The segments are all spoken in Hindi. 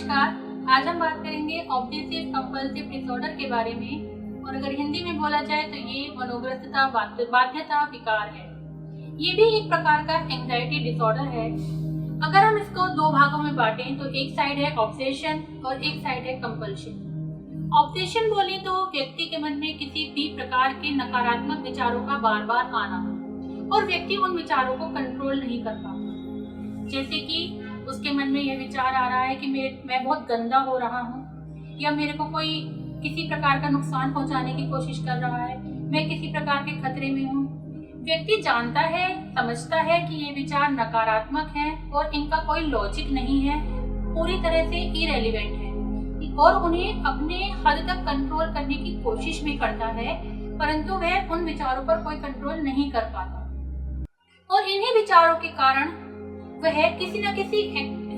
नमस्कार। आज हम बात करेंगे ऑब्सेसिव कंपल्सिव डिसऑर्डर के बारे में, और अगर हिंदी में बोला जाए तो ये मनोग्रस्तता बाध्यता विकार है। ये भी एक प्रकार का एंजाइटी डिसऑर्डर है। अगर हम इसको दो भागों में बांटें तो एक साइड है ऑब्सेशन और एक साइड है कंपल्शन। ऑब्सेशन बोले तो व्यक्ति के मन में किसी भी प्रकार के नकारात्मक विचारों का बार बार आना और व्यक्ति उन विचारों को कंट्रोल नहीं कर पाता। जैसे कि उसके मन में यह विचार आ रहा है कि मैं बहुत गंदा हो रहा हूँ, या मेरे को कोई किसी प्रकार का नुकसान पहुंचाने की कोशिश कर रहा है, मैं किसी प्रकार के खतरे में हूँ। व्यक्ति जानता है, समझता है कि ये विचार नकारात्मक है और इनका कोई लॉजिक नहीं है, पूरी तरह से इरेलीवेंट है, और उन्हें अपने हद तक कंट्रोल करने की कोशिश भी करता है, परंतु वह उन विचारों पर कोई कंट्रोल नहीं कर पाता। और इन्हीं विचारों के कारण वह किसी न किसी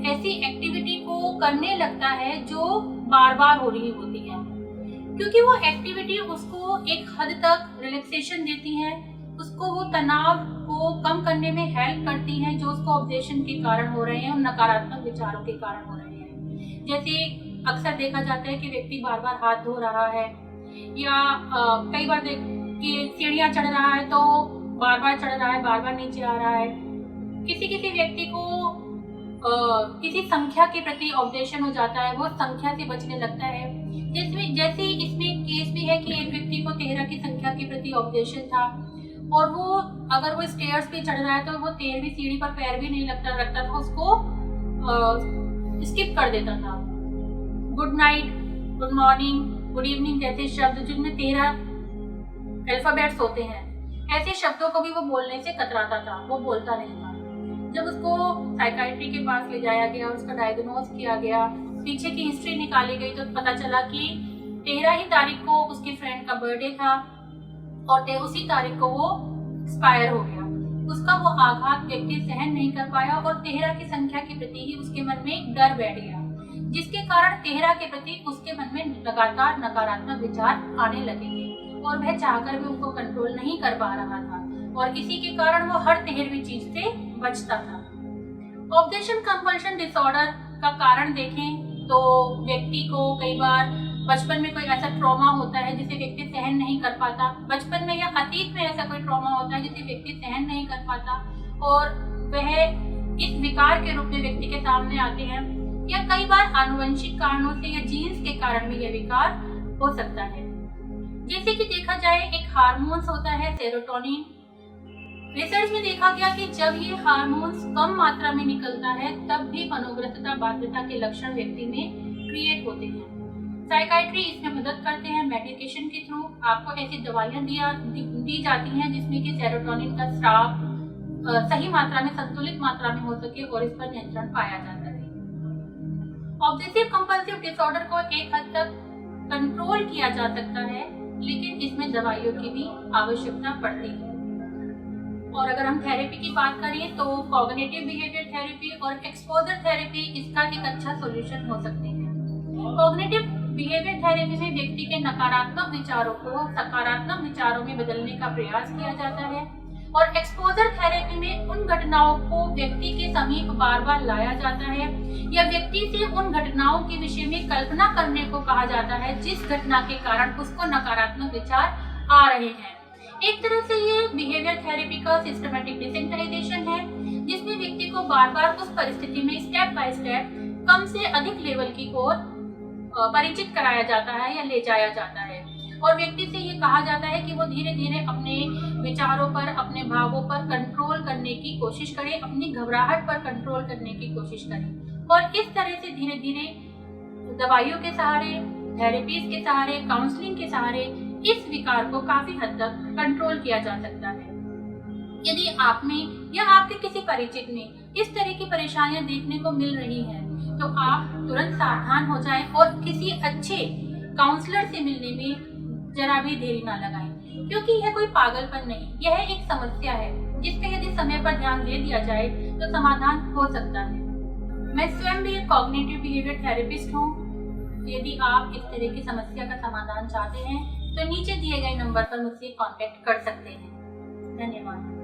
ऐसी एक्टिविटी को करने लगता है जो बार बार हो रही होती है, क्योंकि वो एक्टिविटी उसको एक हद तक रिलैक्सेशन देती है, उसको वो तनाव को कम करने में हेल्प करती हैं जो उसको ऑब्सेशन के कारण हो रहे हैं और नकारात्मक विचारों के कारण हो रहे हैं। जैसे अक्सर देखा जाता है कि व्यक्ति बार बार हाथ धो रहा है, या कई बार कि सीढ़ियाँ चढ़ रहा है तो बार बार चढ़ रहा है, बार बार नीचे आ रहा है। किसी व्यक्ति को किसी संख्या के प्रति ऑब्सेशन हो जाता है, वो संख्या से बचने लगता है। जैसे इसमें केस भी है कि एक व्यक्ति को 13 की संख्या के प्रति ऑब्सेशन था, और वो अगर वो स्टेयर्स पे चढ़ रहा है तो वो 13वीं सीढ़ी पर पैर भी नहीं रखता था, उसको स्किप कर देता था। Good night, good morning, good evening जैसे शब्द जिनमें 13 अल्फाबेट्स होते हैं, ऐसे शब्दों को भी वो बोलने से कतराता था, वो बोलता नहीं था। जब उसको साइकाइट्री के पास ले जाया गया, उसका डायग्नोज किया गया, पीछे की हिस्ट्री निकाली गई, तो पता चला कि 13 ही तारीख को उसके फ्रेंड का बर्थडे था और उसी तारीख को वो एक्सपायर हो गया। उसका वो आघात व्यक्ति सहन नहीं कर पाया और 13 की संख्या के प्रति ही उसके मन में डर बैठ गया, जिसके कारण 13 के प्रति उसके मन में लगातार नकारात्मक विचार आने लगेंगे, और वह चाहकर भी उनको कंट्रोल नहीं कर पा रहा था, और इसी के कारण वो हर 13वीं चीज से बचता था। ऑब्सेशन कंपल्शन डिसऑर्डर का कारण देखें तो व्यक्ति को कई बार बचपन में कोई ऐसा ट्रॉमा होता है जिसे व्यक्ति सहन नहीं कर पाता, बचपन में या अतीत में ऐसा कोई ट्रॉमा होता है जिसे व्यक्ति सहन नहीं कर पाता, और वह इस विकार के रूप में व्यक्ति के सामने आते हैं, या कई बार आनुवंशिक कारणों से या जीन्स के कारण भी यह विकार हो सकता है। जैसे कि देखा जाए, एक हार्मोन्स होता है सेरोटोनिन। रिसर्च में देखा गया कि जब ये हार्मोन्स कम मात्रा में निकलता है तब भी मनोग्रस्तता बाध्यता के लक्षण व्यक्ति में क्रिएट होते हैं। साइकाइट्री इसमें मदद करते हैं। मेडिकेशन के थ्रू आपको ऐसी दवाइयां दी जाती हैं जिसमें कि सेरोटोनिन का स्राव सही मात्रा में, संतुलित मात्रा में हो सके और इस पर नियंत्रण पाया जा सके। ऑब्सेसिव कंपल्सिव डिसऑर्डर को एक हद तक कंट्रोल किया जा सकता है, लेकिन इसमें दवाइयों की भी आवश्यकता पड़ती है। और अगर हम थेरेपी की बात करें तो कॉग्निटिव बिहेवियर थेरेपी और एक्सपोजर थेरेपी इसका एक अच्छा सॉल्यूशन हो सकते हैं। कॉग्निटिव बिहेवियर थेरेपी में व्यक्ति के नकारात्मक विचारों को सकारात्मक विचारों में बदलने का प्रयास किया जाता है, और एक्सपोजर थेरेपी में उन घटनाओं को व्यक्ति के समीप बार बार लाया जाता है, या व्यक्ति से उन घटनाओं के विषय में कल्पना करने को कहा जाता है जिस घटना के कारण उसको नकारात्मक विचार आ रहे हैं। एक तरह से ये बिहेवियर थेरेपी का सिस्टमैटिक डिसेंसिटाइजेशन है, जिसमें व्यक्ति को बार बार उस परिस्थिति में स्टेप बाय स्टेप कम से अधिक लेवल की ओर परिचित कराया जाता है या ले जाया जाता है, और व्यक्ति से ये कहा जाता है कि वो धीरे धीरे अपने विचारों पर, अपने भावों पर कंट्रोल करने की कोशिश करे, अपनी घबराहट पर कंट्रोल करने की कोशिश करे, और इस तरह से धीरे धीरे दवाइयों के सहारे, थेरेपीज के सहारे, काउंसलिंग के सहारे इस विकार को काफी हद तक कंट्रोल किया जा सकता है। यदि आप में या आपके किसी परिचित में इस तरह की परेशानियां देखने को मिल रही हैं, तो आप तुरंत सावधान हो जाएं और किसी अच्छे काउंसलर से मिलने में जरा भी देरी ना लगाएं, क्योंकि यह कोई पागलपन नहीं, यह एक समस्या है जिसपे यदि समय पर ध्यान दे दिया जाए तो समाधान हो सकता है। मैं स्वयं भी एक कॉग्निटिव बिहेवियर थेरेपिस्ट हूँ। यदि आप इस तरह की समस्या का समाधान चाहते हैं तो नीचे दिए गए नंबर पर मुझसे कांटेक्ट कर सकते हैं। धन्यवाद।